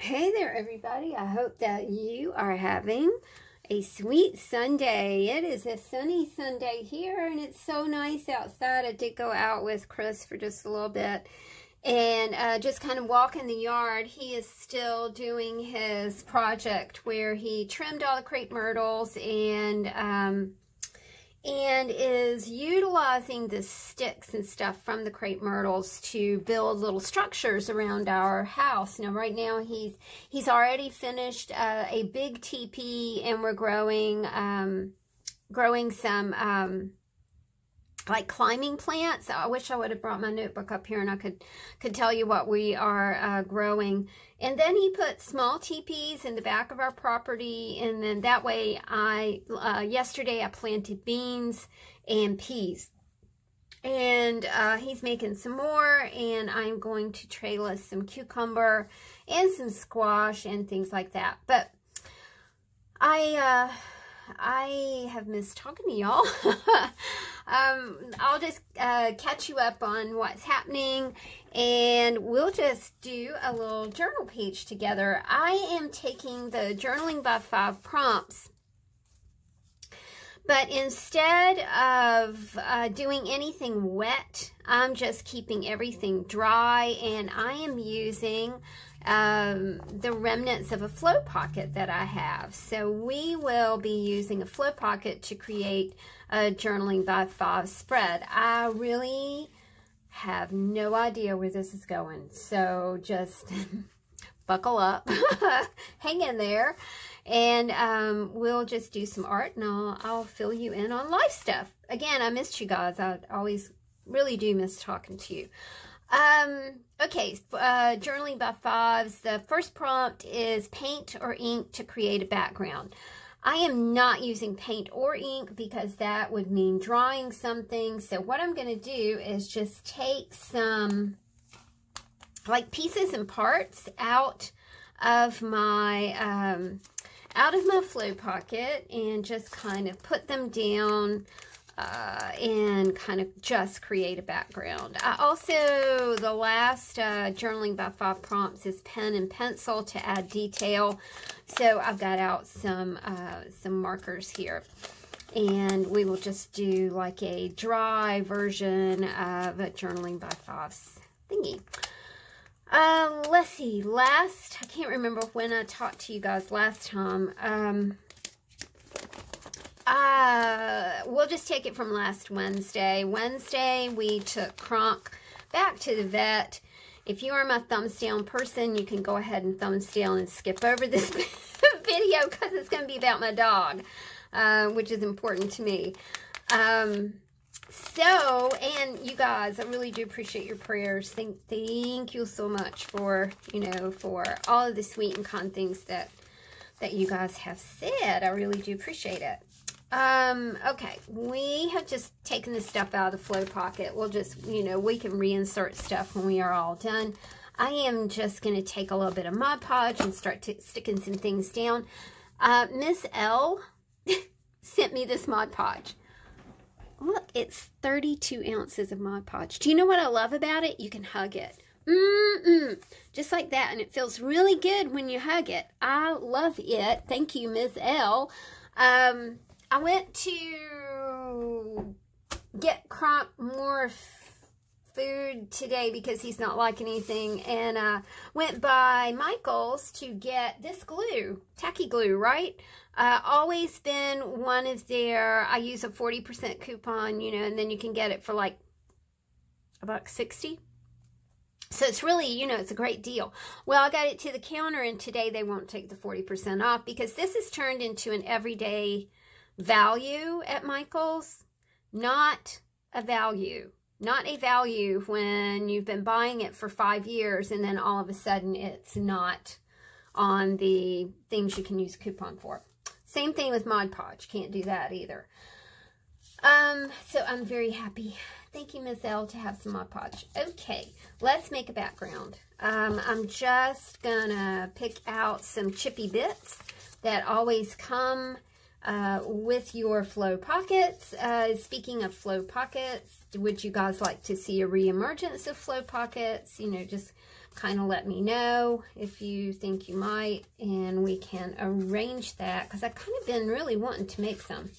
Hey there, everybody. I hope that you are having a sweet Sunday. It is a sunny Sunday here, and it's so nice outside. I did go out with Chris for just a little bit and just kind of walk in the yard. He is still doing his project where he trimmed all the crepe myrtles and is utilizing the sticks and stuff from the crepe myrtles to build little structures around our house. Now, right now, he's already finished a big teepee, and we're growing some like climbing plants. I wish I would have brought my notebook up here and I could tell you what we are growing. And then he put small teepees in the back of our property, and then that way yesterday I planted beans and peas. And he's making some more, and I'm going to trellis some cucumber and some squash and things like that. But I have missed talking to y'all. I'll just catch you up on what's happening, and we'll just do a little journal page together. I am taking the Journaling by 5 prompts, but instead of doing anything wet, I'm just keeping everything dry, and I am using the remnants of a flow pocket that I have. So we will be using a flow pocket to create a Journaling by 5 spread. I really have no idea where this is going, so just buckle up, hang in there, and we'll just do some art, and I'll fill you in on life stuff. Again, I missed you guys. I always really do miss talking to you. Okay, Journaling by 5s. The first prompt is paint or ink to create a background. I am not using paint or ink because that would mean drawing something. So what I'm going to do is just take some like pieces and parts out of my flow pocket and just kind of put them down and kind of just create a background. I also, the last Journaling by 5 prompts is pen and pencil to add detail. So I've got out some markers here, and we will just do like a dry version of a Journaling by 5 thingy. Let's see, I can't remember when I talked to you guys last time. We'll just take it from last Wednesday. Wednesday, we took Kronk back to the vet. If you are my thumbs down person, you can go ahead and thumbs down and skip over this video because it's going to be about my dog, which is important to me. And you guys, I really do appreciate your prayers. Thank you so much for, for all of the sweet and kind things that you guys have said. I really do appreciate it. Okay, we have just taken the stuff out of the flow pocket. We'll just, we can reinsert stuff when we are all done. I am just going to take a little bit of Mod Podge and start sticking some things down. Miss L sent me this Mod Podge. Look, it's 32 ounces of Mod Podge. Do you know what I love about it? You can hug it. Just like that, and it feels really good when you hug it. I love it. Thank you, Miss L. I went to get Kronk more food today because he's not liking anything, and went by Michael's to get this glue, tacky glue, right? Always been one of their, I use a 40% coupon, and then you can get it for like $1.60. So it's really, it's a great deal. Well, I got it to the counter, and today they won't take the 40% off because this is turned into an everyday value at Michael's. Not a value when you've been buying it for 5 years and then all of a sudden it's not on the things you can use a coupon for. Same thing with Mod Podge. Can't do that either. So I'm very happy. Thank you, Miss L, to have some Mod Podge. Okay, let's make a background. I'm just gonna pick out some chippy bits that always come with your flow pockets. Speaking of flow pockets, would you guys like to see a reemergence of flow pockets? Just kind of let me know if you think you might, and we can arrange that, because I've kind of been really wanting to make some.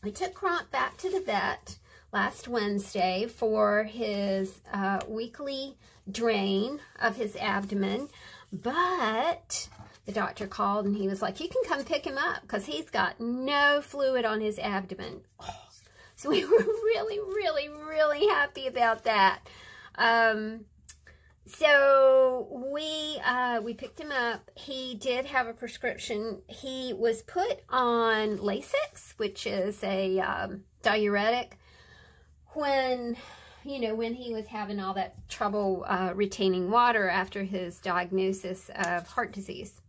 We took Kronk back to the vet last Wednesday for his weekly drain of his abdomen, but the doctor called and he was like, you can come pick him up because he's got no fluid on his abdomen. So we were really, really, really happy about that. So we picked him up. He did have a prescription. He was put on Lasix, which is a diuretic, when he was having all that trouble retaining water after his diagnosis of heart disease.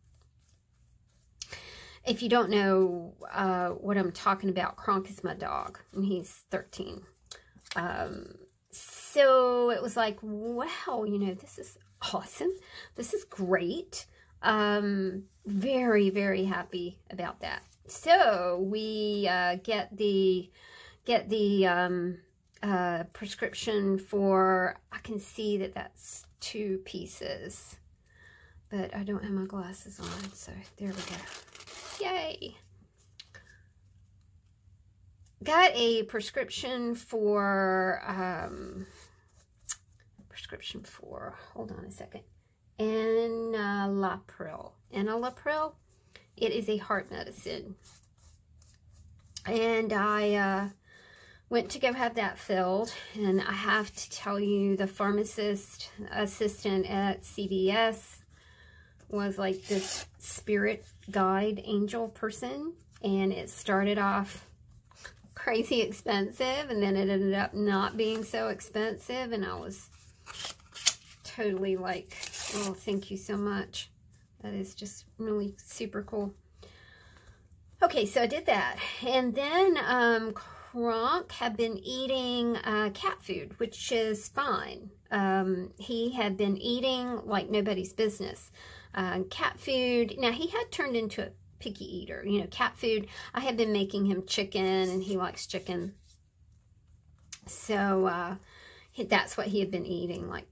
If you don't know what I'm talking about, Kronk is my dog, and he's 13. So it was like, wow, this is awesome. This is great. Very, very happy about that. So we get the prescription for, I can see that that's 2 pieces, but I don't have my glasses on, so there we go. Yay. Got a prescription for, hold on a second, enalapril. Enalapril, it is a heart medicine. And I went to go have that filled, and I have to tell you, the pharmacist assistant at CVS was like this spirit guide angel person, and it started off crazy expensive, and then it ended up not being so expensive, and I was totally like, oh, thank you so much. That is just really super cool. Okay, so I did that, and then Kronk had been eating cat food, which is fine. He had been eating like nobody's business. Cat food, now he had turned into a picky eater. Cat food, I had been making him chicken, and he likes chicken. So that's what he had been eating, like,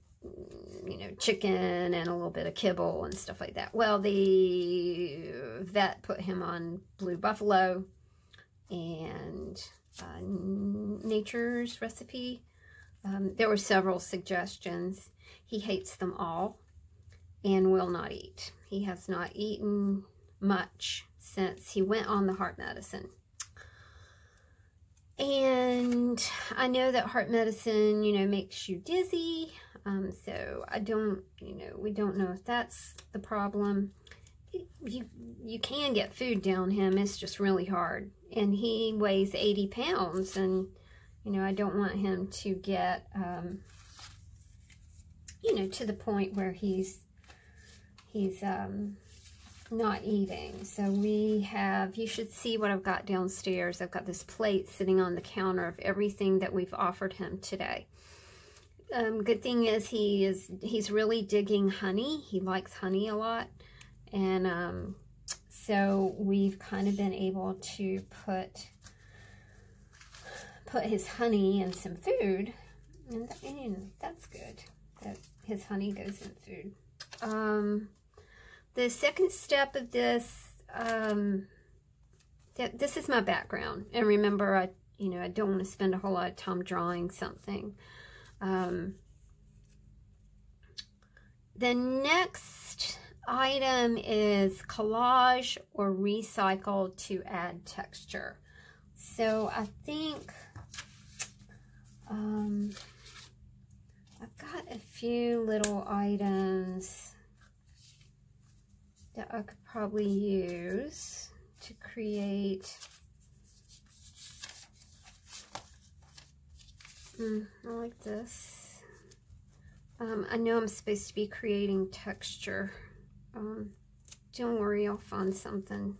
chicken and a little bit of kibble and stuff like that. Well, the vet put him on Blue Buffalo and Nature's Recipe. There were several suggestions. He hates them all and will not eat. He has not eaten much since he went on the heart medicine. And I know that heart medicine, makes you dizzy. So I don't, we don't know if that's the problem. You can get food down him. It's just really hard. And he weighs 80 pounds. And, I don't want him to get, to the point where he's not eating. So we have, you should see what I've got downstairs. I've got this plate sitting on the counter of everything that we've offered him today. Good thing is he's really digging honey. He likes honey a lot. And so we've kind of been able to put his honey in some food. And that's good that his honey goes in food. The second step of this, this is my background. And remember, I don't want to spend a whole lot of time drawing something. The next item is collage or recycle to add texture. So I think I've got a few little items that I could probably use to create. I like this. I know I'm supposed to be creating texture. Don't worry, I'll find something.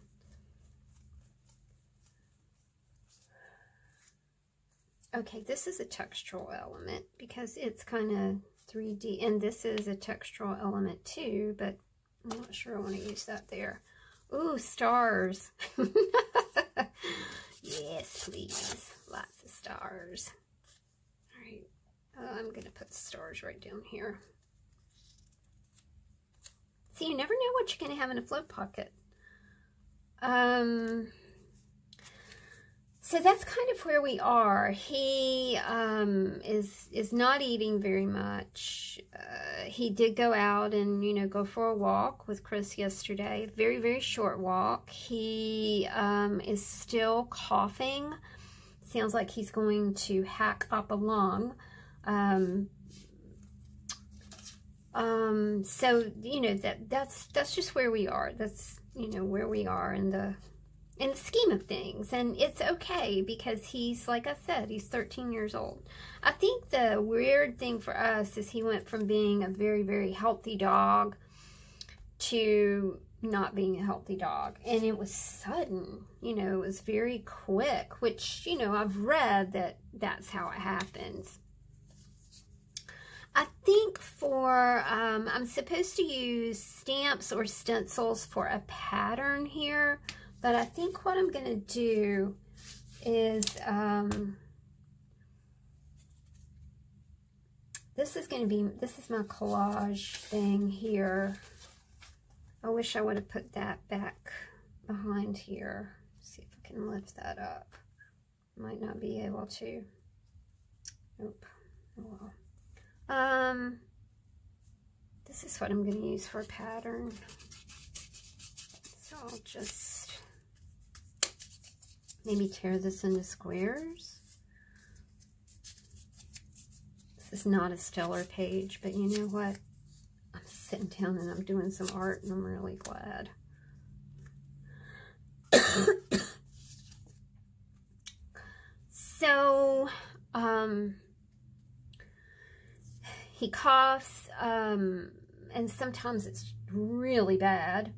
Okay, this is a textural element because it's kind of 3D, and this is a textural element too, but I'm not sure I want to use that there. Ooh, stars. Yes, please. Lots of stars. All right. I'm going to put stars right down here. See, you never know what you're going to have in a float pocket. So that's kind of where we are. He is not eating very much. He did go out and, you know, go for a walk with Chris yesterday. Very, very short walk. He is still coughing. Sounds like he's going to hack up a lung. So, you know, that's just where we are. That's, you know, where we are in the scheme of things. And it's okay because he's, like I said, he's 13 years old. I think the weird thing for us is he went from being a very, very healthy dog to not being a healthy dog. And it was sudden, you know, it was very quick, which, you know, I've read that that's how it happens. I think for, I'm supposed to use stamps or stencils for a pattern here, but I think what I'm going to do is, this is my collage thing here. I wish I would have put that back behind here. See if I can lift that up. Might not be able to. Nope. Oh well. This is what I'm going to use for a pattern. So I'll just maybe tear this into squares. This is not a stellar page, but you know what? I'm sitting down and I'm doing some art and I'm really glad. So, he coughs, and sometimes it's really bad.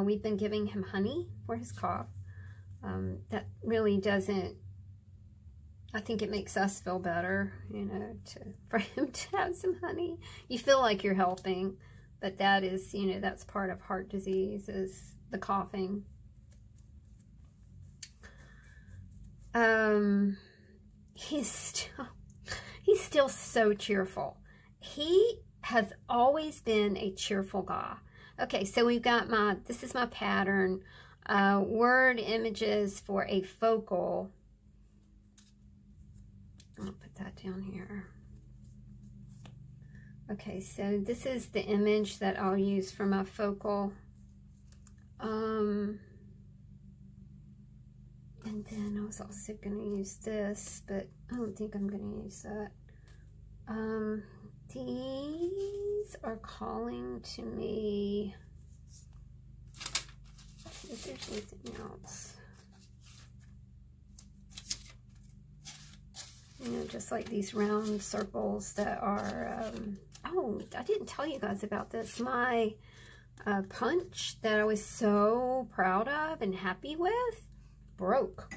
We've been giving him honey for his cough. That really doesn't, I think it makes us feel better, you know, for him to have some honey. You feel like you're helping, but that is, you know, that's part of heart disease, is the coughing. He's still so cheerful. He has always been a cheerful guy. Okay, so we've got this is my pattern, word images for a focal. I'll put that down here. Okay, so this is the image that I'll use for my focal. And then I was also going to use this, but I don't think I'm going to use that. These are calling to me. Let's see if there's anything else. You know, just like these round circles that are, oh, I didn't tell you guys about this. My punch that I was so proud of and happy with broke.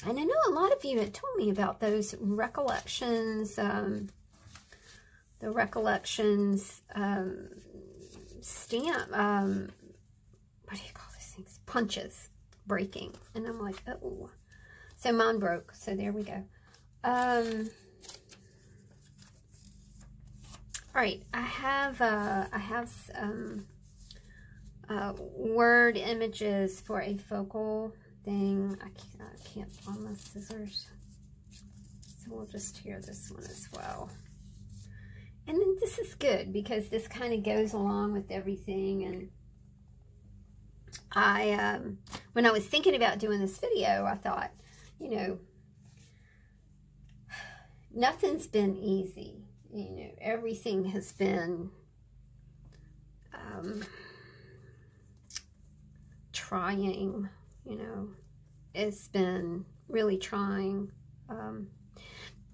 And I know a lot of you had told me about those recollections, the recollections stamp, what do you call these things? Punches breaking. And I'm like, oh. So mine broke. So there we go. All right, I have some word images for a focal thing. I can't find my scissors, so we'll just tear this one as well. And then this is good because this kind of goes along with everything. And I, when I was thinking about doing this video, I thought, you know, nothing's been easy. You know, everything has been trying, you know. It's been really trying.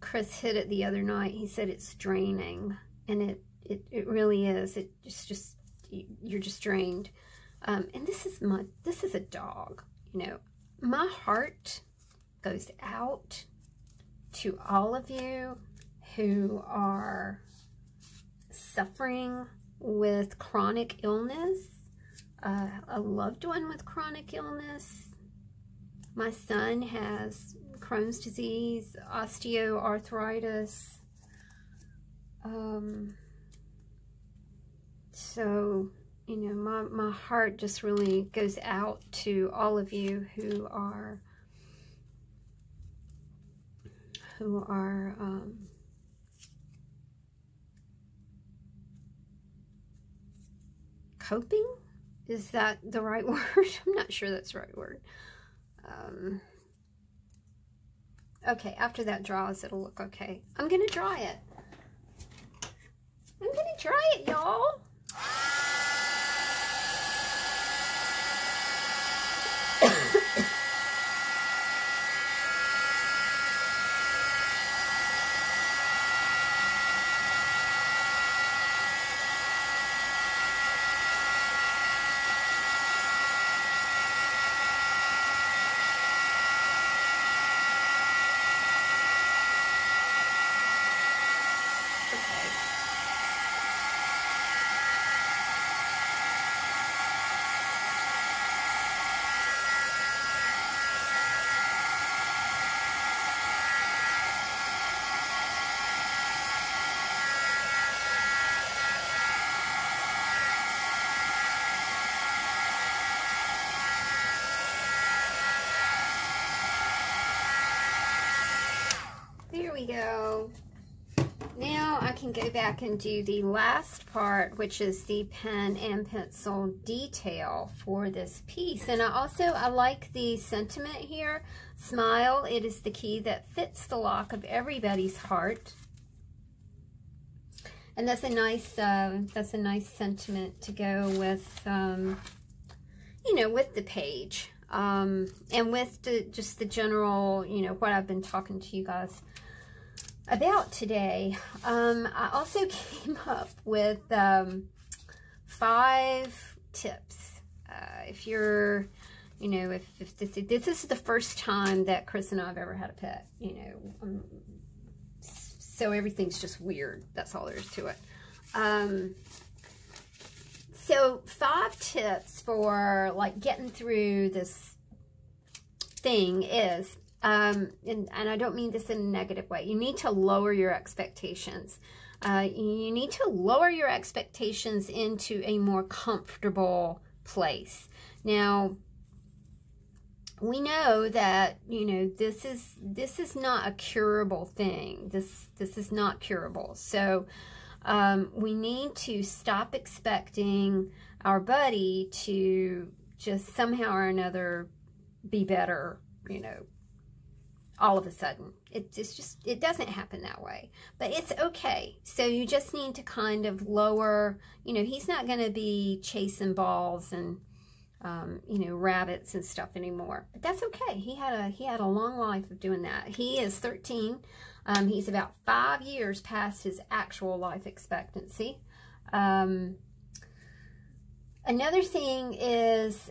Chris hit it the other night. He said it's draining, and it really is. It's just you're just drained. And this is a dog, you know. My heart goes out to all of you who are suffering with chronic illness, a loved one with chronic illness. My son has Crohn's disease, osteoarthritis. So, you know, my heart just really goes out to all of you who are coping? Is that the right word? I'm not sure that's the right word. Okay, after that dries, it'll look okay. I'm going to dry it. I'm going to dry it, y'all. There we go. Now I can go back and do the last part, which is the pen and pencil detail for this piece. And I like the sentiment here. Smile, it is the key that fits the lock of everybody's heart. And that's a nice sentiment to go with, you know, with the page. And with just the general, you know, what I've been talking to you guys about today. I also came up with 5 tips. If you're, you know, if this is the first time that Chris and I have ever had a pet, you know, so everything's just weird. That's all there is to it. So 5 tips for like getting through this thing is, and I don't mean this in a negative way, you need to lower your expectations. You need to lower your expectations into a more comfortable place. Now, we know that, you know, this is not a curable thing. This is not curable. So we need to stop expecting our buddy to just somehow or another be better, you know, all of a sudden. It doesn't happen that way, but it's okay. So you just need to kind of lower, you know, he's not going to be chasing balls and, you know, rabbits and stuff anymore, but that's okay. He had a long life of doing that. He is 13. He's about 5 years past his actual life expectancy. Another thing is,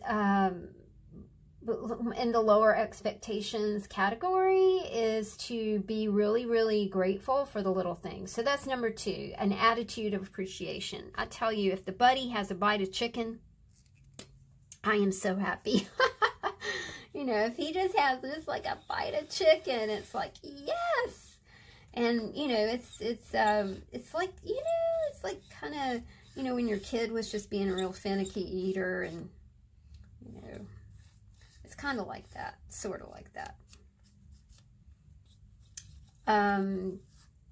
in the lower expectations category, is to be really, really grateful for the little things. So that's number 2, an attitude of appreciation. I tell you, if the buddy has a bite of chicken, I am so happy. You know, if he just has just like a bite of chicken, it's like, yes. And, you know, it's like, you know, it's like kind of, you know, when your kid was just being a real finicky eater, and, you know, it's kind of like that, sort of like that.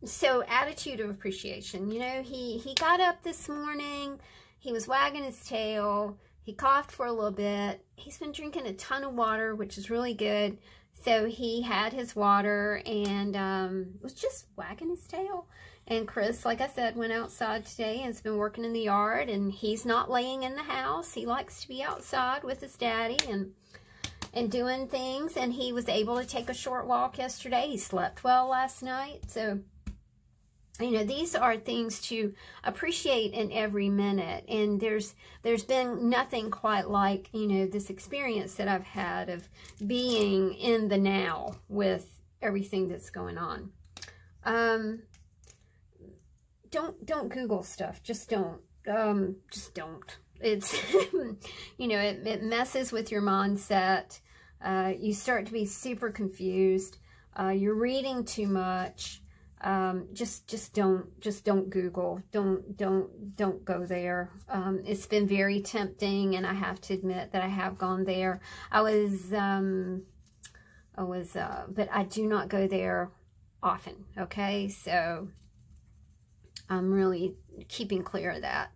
So attitude of appreciation. You know, he got up this morning, he was wagging his tail, he coughed for a little bit, he's been drinking a ton of water, which is really good. So he had his water and was just wagging his tail. And Chris, like I said, went outside today and has been working in the yard, and he's not laying in the house. He likes to be outside with his daddy and doing things, and he was able to take a short walk yesterday. He slept well last night. So, you know, these are things to appreciate in every minute. And there's been nothing quite like, you know, this experience that I've had of being in the now with everything that's going on. Don't Google stuff. Just don't. Just don't. It's, you know, it messes with your mindset. You start to be super confused. you're reading too much, just don't Google. Don't go there. It's been very tempting, and I have to admit that I have gone there. But I do not go there often. Okay, so I'm really keeping clear of that.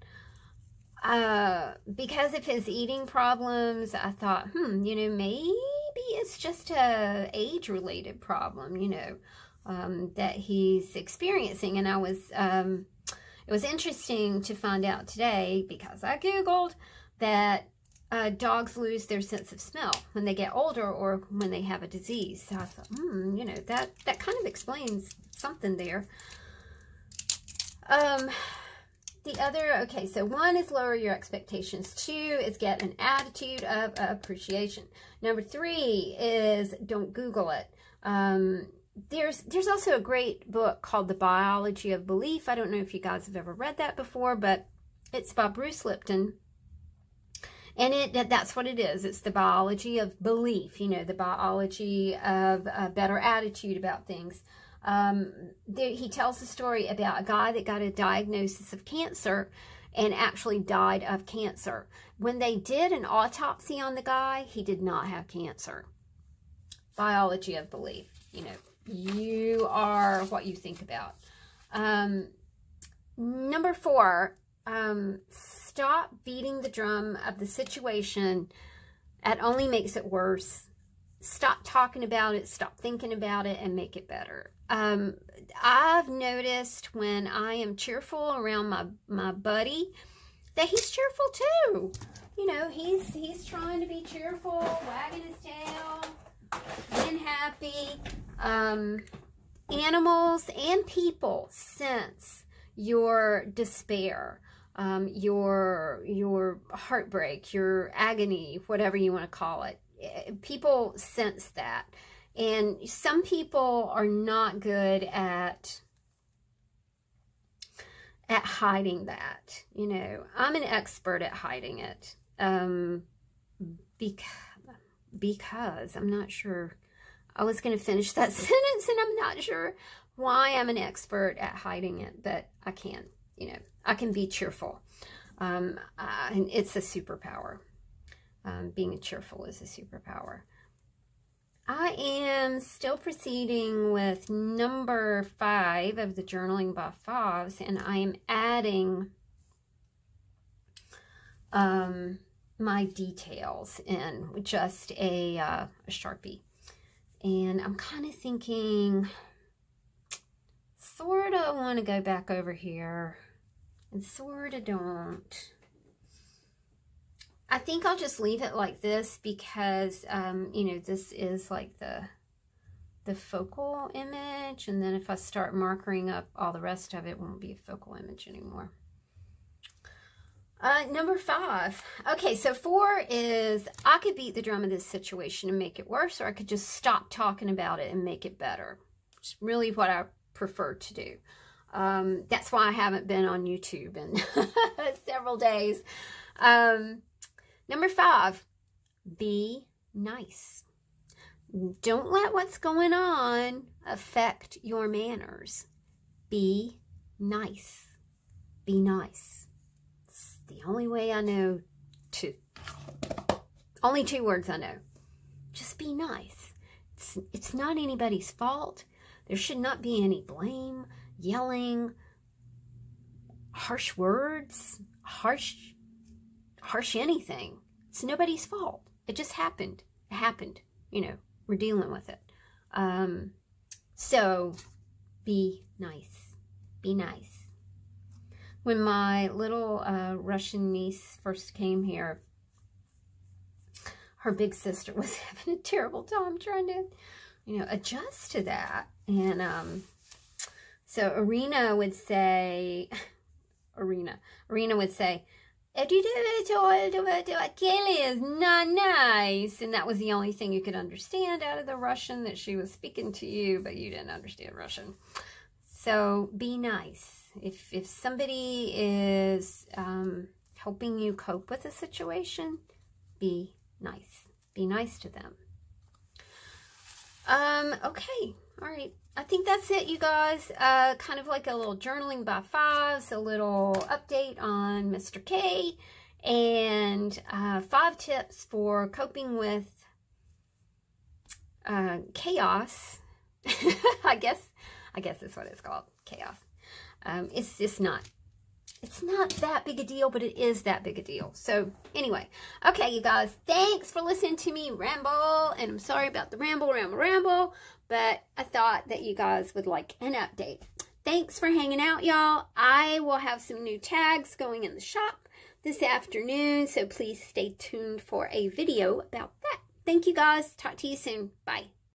Because of his eating problems, I thought, maybe it's just a age-related problem, that he's experiencing. And it was interesting to find out today, because I Googled that dogs lose their sense of smell when they get older or when they have a disease. So I thought, that kind of explains something there. Okay, so 1 is lower your expectations. 2 is get an attitude of appreciation. Number 3 is don't Google it. There's also a great book called The Biology of Belief. I don't know if you guys have ever read that before, but it's by Bruce Lipton. And that's what it is. It's the biology of belief, the biology of a better attitude about things. He tells a story about a guy that got a diagnosis of cancer and actually died of cancer. When they did an autopsy on the guy, he did not have cancer. Biology of belief. You are what you think about. Number 4, stop beating the drum of the situation. It only makes it worse. Stop talking about it, stop thinking about it, and make it better. I've noticed when I am cheerful around my buddy that he's cheerful too. He's trying to be cheerful, wagging his tail, being happy. Animals and people sense your despair, your heartbreak, your agony, whatever you want to call it. People sense that. And some people are not good at hiding that. I'm an expert at hiding it. Because I'm not sure. I was going to finish that sentence, and I'm not sure why I'm an expert at hiding it, but I can. I can be cheerful. And it's a superpower. Being cheerful is a superpower. I am still proceeding with number 5 of the Journaling by Fives, and I am adding my details in with just a Sharpie. And I'm kind of thinking, sort of want to go back over here, and sort of don't. I think I'll just leave it like this because, this is like the focal image. And then if I start marking up all the rest of it, it won't be a focal image anymore. Number 5. Okay, so 4 is I could beat the drum of this situation and make it worse, or I could just stop talking about it and make it better. It's really what I prefer to do. That's why I haven't been on YouTube in several days. Number 5, be nice. Don't let what's going on affect your manners. Be nice. Be nice. It's the only way I know to. Only 2 words I know. Just be nice. It's not anybody's fault. There should not be any blame, yelling, harsh words, harsh anything. It's nobody's fault. It just happened. It happened. We're dealing with it. So be nice. Be nice. When my little Russian niece first came here, her big sister was having a terrible time trying to, adjust to that. And so Arena would say, Kelly is not nice. And that was the only thing you could understand out of the Russian that she was speaking to you, but you didn't understand Russian. So be nice. If somebody is helping you cope with a situation, be nice. Be nice to them. Okay. All right. I think that's it, you guys. Kind of like a little journaling by Fives, a little update on Mr. K, and 5 tips for coping with chaos. I guess that's what it's called, chaos. It's just not. It's not that big a deal, but it is that big a deal. So anyway, okay, you guys, thanks for listening to me ramble. And I'm sorry about the ramble, but I thought that you guys would like an update. Thanks for hanging out, y'all. I will have some new tags going in the shop this afternoon, so please stay tuned for a video about that. Thank you, guys. Talk to you soon. Bye.